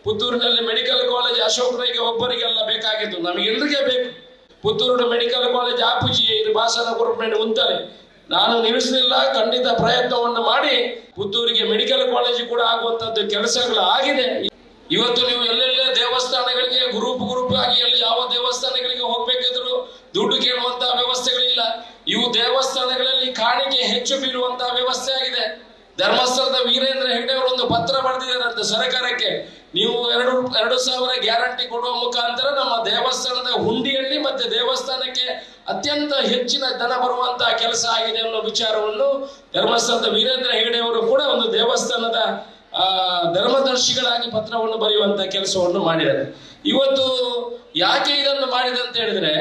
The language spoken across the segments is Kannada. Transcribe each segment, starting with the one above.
ಪುತ್ತೂರಿನಲ್ಲಿ ಮೆಡಿಕಲ್ ಕಾಲೇಜ್ ಅಶೋಕರಿಗೆ ಒಬ್ಬರಿಗೆಲ್ಲ ಬೇಕಾಗಿತ್ತು, ನಮಗೆಲ್ಲರಿಗೆ ಬೇಕು. ಪುತ್ತೂರು ಮೆಡಿಕಲ್ ಕಾಲೇಜ್ ಆಪುಜಿ ಇದು ಭಾಷಣ ಕೊರಪಣೆ ಉಂಟಲೆ ನಾನು ನಿಲ್ಲಿಸಲಿಲ್ಲ, ಖಂಡಿತ ಪ್ರಯತ್ನವನ್ನು ಮಾಡಿ ಪುತ್ತೂರಿಗೆ ಮೆಡಿಕಲ್ ಕಾಲೇಜ್ ಕೂಡ ಆಗುವಂತದ್ದು ಕೆಲಸಗಳು ಆಗಿದೆ. ಇವತ್ತು ನೀವು ಎಲ್ಲೆಲ್ಲ ದೇವಸ್ಥಾನಗಳಿಗೆ ಗ್ರೂಪ್ ಆಗಿ ಎಲ್ಲಿ ಯಾವ ದೇವಸ್ಥಾನಗಳಿಗೆ ಹೋಗ್ಬೇಕಿದ್ರು ದುಡ್ಡು ಕೇಳುವಂತಹ ವ್ಯವಸ್ಥೆಗಳಿಲ್ಲ. ಇವು ದೇವಸ್ಥಾನಗಳಲ್ಲಿ ಕಾಣಿಕೆ ಹೆಚ್ಚು ಬೀರುವಂತಹ ವ್ಯವಸ್ಥೆ ಆಗಿದೆ. ಧರ್ಮಸ್ಥಳದ ವೀರೇಂದ್ರ ಹೆಗ್ಡೆ ಅವರು ಒಂದು ಪತ್ರ ಬರೆದಿದ್ದಾರಂತೆ ಸರ್ಕಾರಕ್ಕೆ, ನೀವು 2,000 ಗ್ಯಾರಂಟಿ ಕೊಡುವ ಮುಖಾಂತರ ನಮ್ಮ ದೇವಸ್ಥಾನದ ಹುಂಡಿಯಲ್ಲಿ ಮತ್ತೆ ದೇವಸ್ಥಾನಕ್ಕೆ ಅತ್ಯಂತ ಹೆಚ್ಚಿನ ಧನ ಬರುವಂತಹ ಕೆಲಸ ಆಗಿದೆ ಅನ್ನೋ ವಿಚಾರವನ್ನು ಧರ್ಮಸ್ಥಳದ ವೀರೇಂದ್ರ ಹೆಗ್ಡೆ ಅವರು ಕೂಡ ಒಂದು ದೇವಸ್ಥಾನದ ಧರ್ಮದರ್ಶಿಗಳಾಗಿ ಪತ್ರವನ್ನು ಬರೆಯುವಂತಹ ಕೆಲಸವನ್ನು ಮಾಡಿದ್ದಾರೆ. ಇವತ್ತು ಯಾಕೆ ಇದನ್ನು ಮಾಡಿದೆ ಅಂತ ಹೇಳಿದ್ರೆ,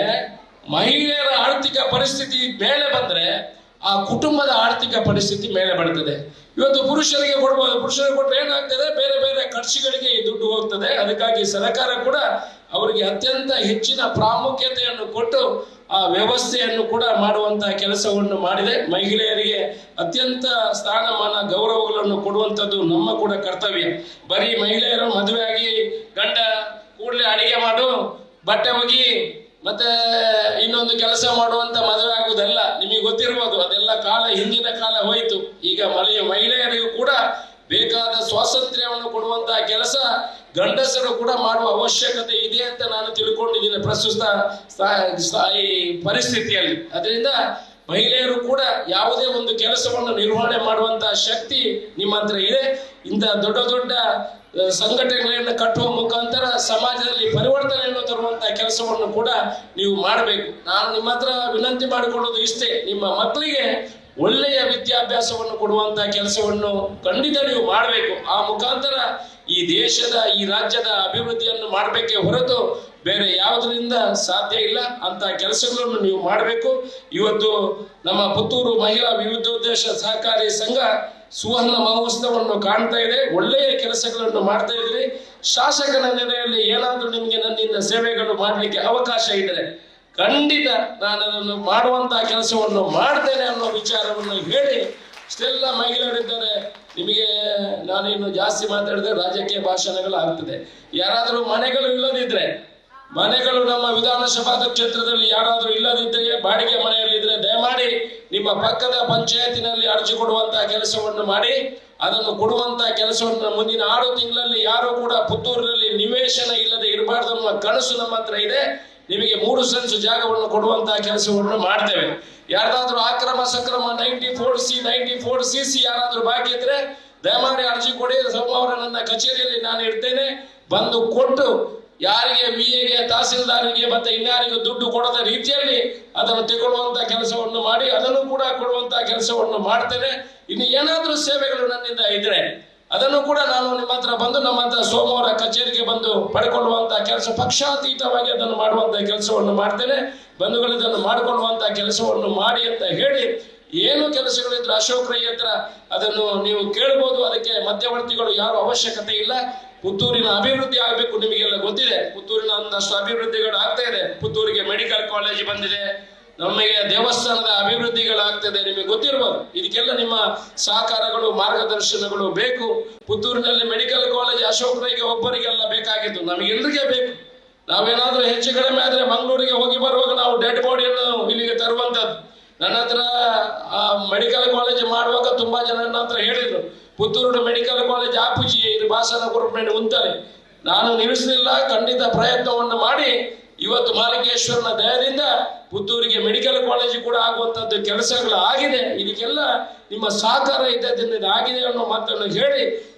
ಮಹಿಳೆಯರ ಆರ್ಥಿಕ ಪರಿಸ್ಥಿತಿ ಮೇಲೆ ಬಂದ್ರೆ ಆ ಕುಟುಂಬದ ಆರ್ಥಿಕ ಪರಿಸ್ಥಿತಿ ಮೇಲೆ ಬರ್ತದೆ. ಇವತ್ತು ಪುರುಷರಿಗೆ ಕೊಡ್ಬೋದು, ಪುರುಷರಿಗೆ ಕೊಟ್ಟರೆ ಏನಾಗ್ತದೆ, ಬೇರೆ ಬೇರೆ ಖರ್ಚುಗಳಿಗೆ ಈ ದುಡ್ಡು ಹೋಗ್ತದೆ. ಅದಕ್ಕಾಗಿ ಸರ್ಕಾರ ಕೂಡ ಅವರಿಗೆ ಅತ್ಯಂತ ಹೆಚ್ಚಿನ ಪ್ರಾಮುಖ್ಯತೆಯನ್ನು ಕೊಟ್ಟು ಆ ವ್ಯವಸ್ಥೆಯನ್ನು ಕೂಡ ಮಾಡುವಂತಹ ಕೆಲಸವನ್ನು ಮಾಡಿದೆ. ಮಹಿಳೆಯರಿಗೆ ಅತ್ಯಂತ ಸ್ಥಾನಮಾನ ಗೌರವಗಳನ್ನು ಕೊಡುವಂಥದ್ದು ನಮ್ಮ ಕೂಡ ಕರ್ತವ್ಯ. ಬರೀ ಮಹಿಳೆಯರು ಮದುವೆ ಆಗಿ ಗಂಡ ಕೂಡಲೇ ಅಡಿಗೆ ಮಾಡು, ಬಟ್ಟೆ ಒಗಿ, ಮತ್ತೆ ಇನ್ನೊಂದು ಕೆಲಸ ಮಾಡುವಂತ ಮದುವೆ ಆಗುವುದಲ್ಲ. ನಿಮಗೆ ಗೊತ್ತಿರ್ಬೋದು, ಅದೆಲ್ಲ ಕಾಲ ಹಿಂದಿನ ಕಾಲ ಹೋಯಿತು. ಈಗ ಮಹಿಳೆಯರಿಗೂ ಕೂಡ ಬೇಕಾದ ಸ್ವಾತಂತ್ರ್ಯವನ್ನು ಕೊಡುವಂತಹ ಕೆಲಸ ಗಂಡಸರು ಕೂಡ ಮಾಡುವ ಅವಶ್ಯಕತೆ ಇದೆ ಅಂತ ನಾನು ತಿಳ್ಕೊಂಡಿದ್ದೀನಿ ಪ್ರಸ್ತುತ ಈ ಪರಿಸ್ಥಿತಿಯಲ್ಲಿ. ಅದರಿಂದ ಮಹಿಳೆಯರು ಕೂಡ ಯಾವುದೇ ಒಂದು ಕೆಲಸವನ್ನು ನಿರ್ವಹಣೆ ಮಾಡುವಂತಹ ಶಕ್ತಿ ನಿಮ್ಮ ಹತ್ರ ಇದೆ. ಇಂಥ ದೊಡ್ಡ ದೊಡ್ಡ ಸಂಘಟನೆಗಳನ್ನು ಕಟ್ಟುವ ಮುಖಾಂತರ ಸಮಾಜದಲ್ಲಿ ಪರಿವರ್ತನೆಯನ್ನು ತರುವಂತಹ ಕೆಲಸವನ್ನು ಕೂಡ ನೀವು ಮಾಡಬೇಕು. ನಾನು ನಿಮ್ಮ ಹತ್ರ ವಿನಂತಿ ಮಾಡಿಕೊಳ್ಳೋದು ಇಷ್ಟೇ, ನಿಮ್ಮ ಮಕ್ಕಳಿಗೆ ಒಳ್ಳೆಯ ವಿದ್ಯಾಭ್ಯಾಸವನ್ನು ಕೊಡುವಂತಹ ಕೆಲಸವನ್ನು ಖಂಡಿತ ನೀವು ಮಾಡಬೇಕು. ಆ ಮುಖಾಂತರ ಈ ದೇಶದ ಈ ರಾಜ್ಯದ ಅಭಿವೃದ್ಧಿಯನ್ನು ಮಾಡಬೇಕೇ ಹೊರತು ಬೇರೆ ಯಾವುದರಿಂದ ಸಾಧ್ಯ ಇಲ್ಲ. ಅಂತ ಕೆಲಸಗಳನ್ನು ನೀವು ಮಾಡಬೇಕು. ಇವತ್ತು ನಮ್ಮ ಪುತ್ತೂರು ಮಹಿಳಾ ವಿವಿಧೋದ್ದೇಶ ಸಹಕಾರಿ ಸಂಘ ಸುವರ್ಣ ಮಹೋತ್ಸವವನ್ನು ಕಾಣ್ತಾ ಇದೆ. ಒಳ್ಳೆಯ ಕೆಲಸಗಳನ್ನು ಮಾಡ್ತಾ ಇದ್ರಿ. ಶಾಸಕನ ನೆಲೆಯಲ್ಲಿ ಏನಾದರೂ ನಿಮಗೆ ನನ್ನಿಂದ ಸೇವೆಗಳು ಮಾಡಲಿಕ್ಕೆ ಅವಕಾಶ ಇದ್ದರೆ ಖಂಡಿತ ನಾನು ಅದನ್ನು ಮಾಡುವಂತಹ ಕೆಲಸವನ್ನು ಮಾಡ್ತೇನೆ ಅನ್ನೋ ವಿಚಾರವನ್ನು ಹೇಳಿ, ಇಷ್ಟೆಲ್ಲ ಮಹಿಳೆಯರಿದ್ದಾರೆ. ನಿಮಗೆ ನಾನಿನ್ನು ಜಾಸ್ತಿ ಮಾತಾಡಿದ್ರೆ ರಾಜಕೀಯ ಭಾಷಣಗಳು ಆಗ್ತದೆ. ಯಾರಾದರೂ ಮನೆಗಳು ಇಲ್ಲದಿದ್ರೆ, ಮನೆಗಳು ನಮ್ಮ ವಿಧಾನಸಭಾ ಕ್ಷೇತ್ರದಲ್ಲಿ ಯಾರಾದರೂ ಇಲ್ಲದಿದ್ದರೆ, ಬಾಡಿಗೆ ಮನೆಯಲ್ಲಿದ್ದರೆ ದಯಮಾಡಿ ನಿಮ್ಮ ಪಕ್ಕದ ಪಂಚಾಯತಿನಲ್ಲಿ ಅರ್ಜಿ ಕೊಡುವಂತಹ ಕೆಲಸವನ್ನು ಮಾಡಿ. ಅದನ್ನು ಕೊಡುವಂತಹ ಕೆಲಸವನ್ನು ಮುಂದಿನ 6 ತಿಂಗಳಲ್ಲಿ ಯಾರು ಕೂಡ ಪುತ್ತೂರಿನಲ್ಲಿ ನಿವೇಶನ ಇಲ್ಲದೆ ಇರಬಾರ್ದು ಅನ್ನುವ ಕನಸು ನಮ್ಮ ಹತ್ರ ಇದೆ. ನಿಮಗೆ 3 ಸೆನ್ಸ್ ಜಾಗವನ್ನು ಕೊಡುವಂತಹ ಕೆಲಸವನ್ನು ಮಾಡ್ತೇವೆ. ಯಾರಾದ್ರೂ ಅಕ್ರಮ ಸಕ್ರಮ 94C 94CC ಯಾರಾದ್ರೂ ಬಾಕಿ ಇದ್ರೆ ದಯಮಾಡಿ ಅರ್ಜಿ ಕೊಡಿ. ಸೋಮವಾರ ನನ್ನ ಕಚೇರಿಯಲ್ಲಿ ನಾನು ಇರ್ತೇನೆ. ಬಂದು ಕೊಟ್ಟು ಯಾರಿಗೆ VAಗೆ ತಹಸೀಲ್ದಾರಿಗೆ ಮತ್ತೆ ಇನ್ಯಾರಿಗೂ ದುಡ್ಡು ಕೊಡದ ರೀತಿಯಲ್ಲಿ ಅದನ್ನು ತಗೊಳ್ಳುವಂತಹ ಕೆಲಸವನ್ನು ಮಾಡಿ ಅದನ್ನು ಕೂಡ ಕೊಡುವಂತಹ ಕೆಲಸವನ್ನು ಮಾಡ್ತೇನೆ. ಇನ್ನು ಏನಾದ್ರೂ ಸೇವೆಗಳು ನನ್ನಿಂದ ಇದ್ರೆ ಅದನ್ನು ಕೂಡ ನಾನು ನಿಮ್ಮ ಹತ್ರ ಬಂದು ನಮ್ಮ ಹತ್ರ ಸೋಮವಾರ ಕಚೇರಿಗೆ ಬಂದು ಪಡ್ಕೊಳ್ಳುವಂತಹ ಕೆಲಸ, ಪಕ್ಷಾತೀತವಾಗಿ ಅದನ್ನು ಮಾಡುವಂತಹ ಕೆಲಸವನ್ನು ಮಾಡ್ತೇನೆ. ಬಂಧುಗಳು ಇದನ್ನು ಮಾಡಿಕೊಳ್ಳುವಂತಹ ಕೆಲಸವನ್ನು ಮಾಡಿ ಅಂತ ಹೇಳಿ, ಏನು ಕೆಲಸಗಳಿದ್ರೆ ಅಶೋಕ್ ರೈ ಹತ್ರ ಅದನ್ನು ನೀವು ಕೇಳಬಹುದು. ಅದಕ್ಕೆ ಮಧ್ಯವರ್ತಿಗಳು ಯಾರು ಅವಶ್ಯಕತೆ ಇಲ್ಲ. ಪುತ್ತೂರಿನ ಅಭಿವೃದ್ಧಿ ಆಗಬೇಕು. ನಿಮಗೆಲ್ಲ ಗೊತ್ತಿದೆ, ಪುತ್ತೂರಿನ ಒಂದಷ್ಟು ಅಭಿವೃದ್ಧಿಗಳು ಆಗ್ತಾ ಇದೆ. ಪುತ್ತೂರಿಗೆ ಮೆಡಿಕಲ್ ಕಾಲೇಜ್ ಬಂದಿದೆ, ನಮಗೆ ದೇವಸ್ಥಾನದ ಅಭಿವೃದ್ಧಿಗಳಾಗ್ತದೆ, ನಿಮಗೆ ಗೊತ್ತಿರ್ಬೋದು. ಇದಕ್ಕೆಲ್ಲ ನಿಮ್ಮ ಸಹಕಾರಗಳು ಮಾರ್ಗದರ್ಶನಗಳು ಬೇಕು. ಪುತ್ತೂರಿನಲ್ಲಿ ಮೆಡಿಕಲ್ ಕಾಲೇಜ್ ಅಶೋಕ್ ರೈಗೆ ಒಬ್ಬರಿಗೆಲ್ಲ ಬೇಕಾಗಿತ್ತು, ನಮಗೆಲ್ಲರಿಗೆ ಬೇಕು. ನಾವೇನಾದ್ರೂ ಹೆಚ್ಚು ಕಡಿಮೆ ಆದ್ರೆ ಮಂಗಳೂರಿಗೆ ಹೋಗಿ ಬರುವಾಗ ನಾವು ಡೆಡ್ ಬಾಡಿಯನ್ನು ಇಲ್ಲಿಗೆ ತರುವಂತದ್ದು. ನನ್ನ ಹತ್ರ ಮೆಡಿಕಲ್ ಕಾಲೇಜ್ ಮಾಡುವಾಗ ತುಂಬಾ ಜನ ನನ್ನ ಹತ್ರ ಹೇಳಿದ್ರು, ಪುತ್ತೂರು ಮೆಡಿಕಲ್ ಕಾಲೇಜ್ ಆಪುಜಿ ಇದು ಭಾಷಣ ಕೊರಪಣೆ ಉಂಟಲೆ ನಾನು ನಿಲ್ಲಿಸಲಿಲ್ಲ, ಖಂಡಿತ ಪ್ರಯತ್ನವನ್ನು ಮಾಡಿ ಇವತ್ತು ಮಾಲಿಂಗೇಶ್ವರನ ದಯದಿಂದ ಪುತ್ತೂರಿಗೆ ಮೆಡಿಕಲ್ ಕಾಲೇಜ್ ಕೂಡ ಆಗುವಂತದ್ದು ಕೆಲಸಗಳು ಆಗಿದೆ. ಇದಕ್ಕೆಲ್ಲ ನಿಮ್ಮ ಸಹಕಾರ ಇದ್ದದಿಂದ ಆಗಿದೆ ಅನ್ನೋ ಮಾತನ್ನು ಹೇಳಿ